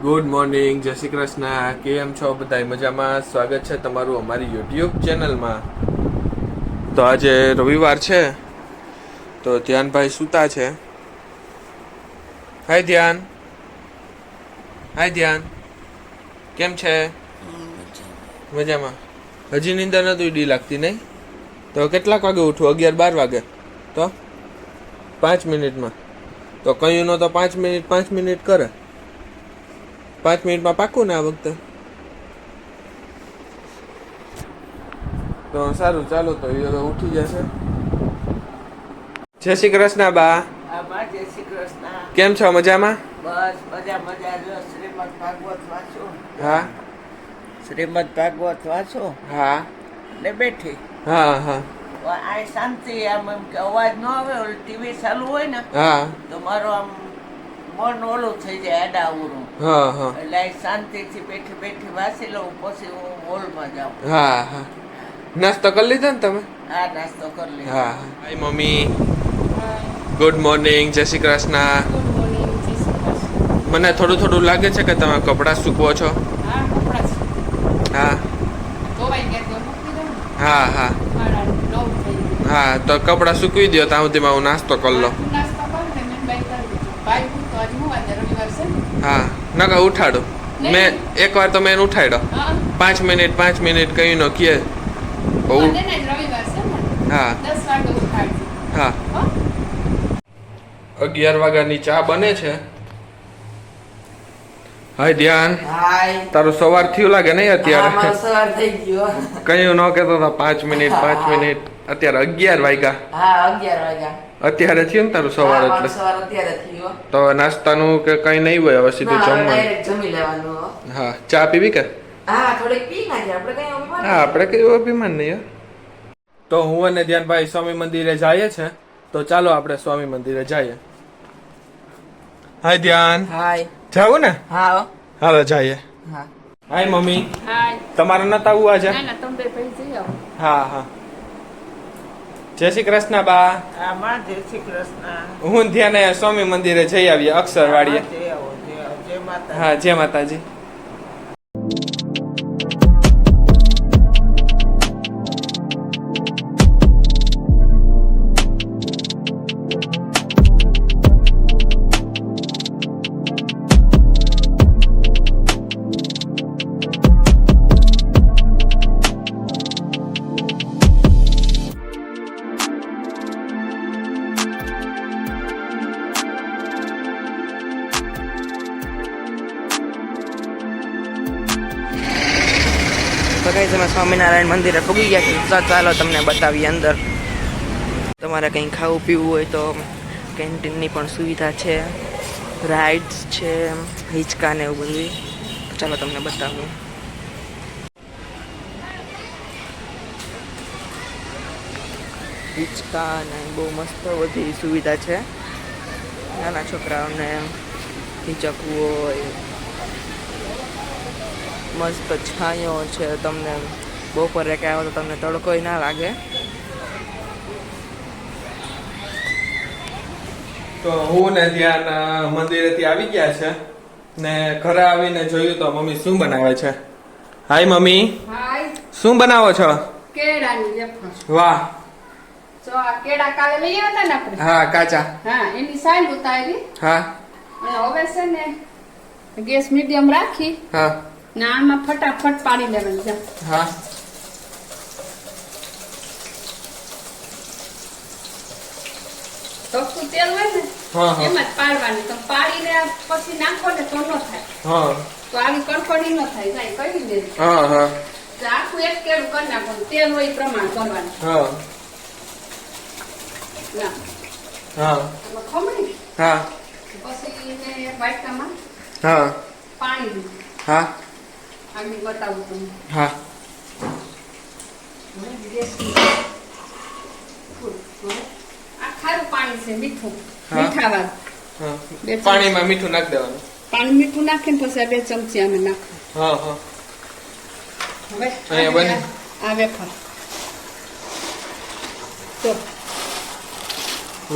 Good morning, જય શ્રી કૃષ્ણ. કેમ છો બધા? મજામાં? સ્વાગત છે તમારું અમારી યુટ્યુબ ચેનલમાં. તો આજે રવિવાર છે, તો ધ્યાનભાઈ સૂતા છે. હાય ધ્યાન. હાય ધ્યાન, કેમ છે? મજામાં. હજી નીંદર નથી ડી લાગતી નહીં? તો કેટલાક વાગે ઉઠું? 11-12 વાગે. તો 5 મિનિટમાં તો કયું નો તો 5 મિનિટ કરે. 5 મિનિટમાં પાકું ને આ વખતે? તો સારું, ચાલો તો એ હવે ઉઠી જશે. જય શ્રી કૃષ્ણ બા. જય શ્રી કૃષ્ણ. કેમ છો? મજામાં? બસ મજા. શ્રીમદ ભાગવત વાંચો. હા. શ્રીમદ ભાગવત વાંચો હા. ને બેઠી. હા. આ શાંતિ, આમ એમ કે અવાજ ન આવે, ટીવી ચાલુ હોય ને હા. તો મારું આમ મન ઓલું થઈ જાય, આડાઅવળું. હા. એટલે આ શાંતિથી બેઠી વાંચી લઉં, પછી હું હોલમાં જાઉં. હા. નાસ્તો કરી લીધો ને તમે? આ નાસ્તો કરી લીધો. હા. Hi mummy. ગુડ મોર્નિંગ, જય શ્રી કૃષ્ણ. મને થોડું લાગે છે કે તમે કપડાં સૂકવો છો. હા. હા, તો કપડાં સૂકવી દો, ત્યાં સુધીમાં હું નાસ્તો કરી લઉં. હા, નકા ઉઠાડો. મેં એકવાર તો મેં ઉઠાડ્યો. 5 મિનિટ કઈ નો કે. હા. 11 વાગ્યાની ચા બને છે. હાય ધ્યાન. હાય. તારું સવાર થયું લાગે નહીં અત્યારે? સવાર થઈ ગયો. કયું ન કેતો હતા 5 મિનિટ. અત્યારે 11 વાગ્યા. હા, 11 વાગ્યા. અત્યારે થયું ને તારું સવાર? એટલે સવાર અત્યારે થયો. તો નાસ્તાનું કે કઈ નહીં હોય, હવે સીધું જમવાનું. જમી લેવાનું. હા, ચા પીવી કે? હા, થોડીક પી નાખીએ આપણે. કઈ હા, આપણે કઈ અભિમાન નહીં. તો હું અને ધ્યાનભાઈ સ્વામી મંદિરે જઈએ છે, તો ચાલો આપણે સ્વામી મંદિરે જઈએ. હાય ધ્યાન. હાય. જાવું ને? હા. હાલો જઈએ. હા. Hi mummy. હાય. તમારે નતા આવું આજે? ના તમે બે ભાઈ જઈ આવો. હા. જય શ્રી કૃષ્ણ બા. આમાં જય શ્રી કૃષ્ણ. હું ધ્યાન સ્વામી મંદિરે જઈ આવીએ, અક્ષરવાડીએ. જય માતા. હા, જય માતાજી. તો કઈ તમે સ્વામિનારાયણ મંદિરે પૂગી ગયા છો? ચાલો તમને બતાવીએ અંદર. તમારે કંઈ ખાવું પીવું હોય તો કેન્ટીનની પણ સુવિધા છે, રાઇડ્સ છે, હિંચકા ને એવું બધું. ચાલો તમને બતાવું. હિંચકા ને બહુ મસ્ત બધી સુવિધા છે. નાના છોકરાઓને હિંચકવું હોય, મસ્ત છાંયો છે. તમને બપોરે કે આવો તો તમને તડકોય ના લાગે. તો હું ને ધ્યાન મંદિરેથી આવી ગયા છે ને ઘરે આવીને જોયું તો મમ્મી શું બનાવે છે. Hi mummy. હાય. શું બનાવો છો? કેળાની વેફર. વાહ. જો આ કેળા કાલે લઈ આવ્યા હતા ને આપણે. હા, કાચા. હા, એની સાઈલ ઉતારી. હા. અને હવે છે ને ગેસ મીડિયમ રાખી હા. ને આમાં ફટાફટ પાડી લેવાની છે. હા. તપતું તેલ હોય ને હા. એમાં જ પાડવાની. તો પાડીને પછી નાખો ને તો ન થાય. હા. તો આવી કડકડી ન થાય. જાય કરી દે. હા. આખું એક કેળું કરી નાખવાનું. તેલ હોય એ પ્રમાણ કરવાનું. હા. ના. હા. ખમણી હા. પછી એને એક વાટકામાં હા. પાણી દીધું. હા. આગળ બતાવું તમને. હા. આ ખારું પાણી છે, મીઠું. હા. મીઠા વાળું. હા. બે ચમચી. પાણીમાં મીઠું નાખી દેવાનું. પાણી મીઠું નાખીને પછી આ 2 ચમચી આને નાખો. હા. હવે અહીંયા બને. આ વેફર તો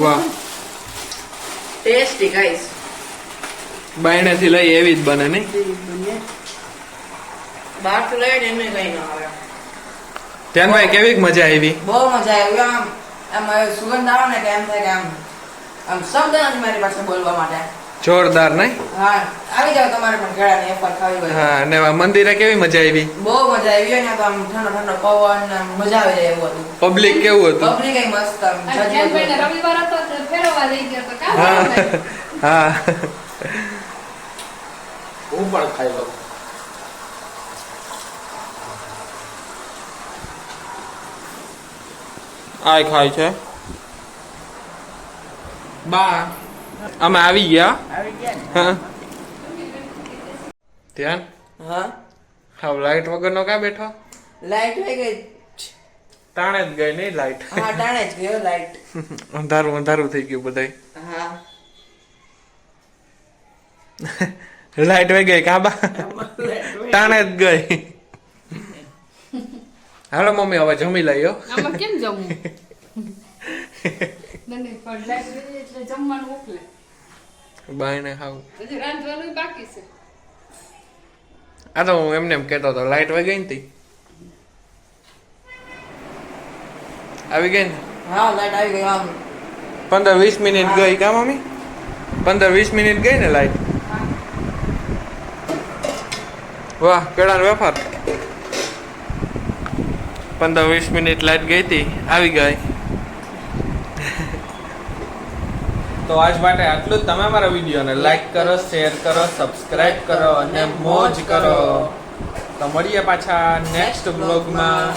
વાહ. Tasty guys. બાયણેથી લઈ એવી જ બને નહીં? બહાર થી લઈને એમને કઈ ના આવે. ધ્યાનભાઈ કેવી મજા આવી? બહુ મજા આવી. આમ સુગંધ આવે ને કે એમ થાય કે આમ શબ્દ નથી મારી પાસે બોલવા માટે. જોરદાર નહીં? હા, આવી જાવ તમારે પણ કેળાની એપલ ખાવી હોય. હા, અને મંદિરે કેવી મજા આવી? બહુ મજા આવી. અને તો આમ ઠંડો ઠંડો પવન આમ મજા આવી જાય એવું હતું. પબ્લિક કેવું હતું? પબ્લિક એ મસ્ત આમ અને ધ્યાનભાઈને રવિવાર હતો તો ફેરવવા લઈ ગયો તો કામ હા હા હું પણ ખાઈ લઉં. આ ખાય છે બા. અમે આવી ગયા. આવી ગયા ને. હા ધ્યાન હા, હા લાઈટ વગરનો ક્યાં બેઠો? લાઈટ વહી ગઈ. તાણે જ ગઈ નહીં લાઈટ. હા, ટાણે જ ગયો લાઈટ. અંધારું અંધારું થઈ ગયું બધાય. હા, લાઈટ વહી ગઈ કાબા. તાણે જ ગઈ. હાલો મમ્મી હવે જમી લઈએ. આમાં કેમ જમવું? નહીં પણ લાઈટ ગઈ એટલે જમવાનું મોકલે. બાયણે ખાવ. હજી રાંધવાનું બાકી છે. આ તો હું એમને એમ કહેતો હતો લાઈટ વહી ગઈ ને તી આવી ગઈ ને. હા, લાઈટ આવી ગઈ. આમ 15-20 મિનિટ ગઈ કા મમ્મી? 15-20 મિનિટ ગઈ ને લાઈટ. વાહ કેળાનો વેફર. 15-20 મિનિટ લાઈટ ગઈ હતી આવી ગઈ. તો આજ માટે આટલું જ. તમે અમારા વિડીયોને લાઈક કરો, શેર કરો, સબસ્ક્રાઇબ કરો અને મોજ કરો. તો મળીએ પાછા નેક્સ્ટ બ્લોગમાં.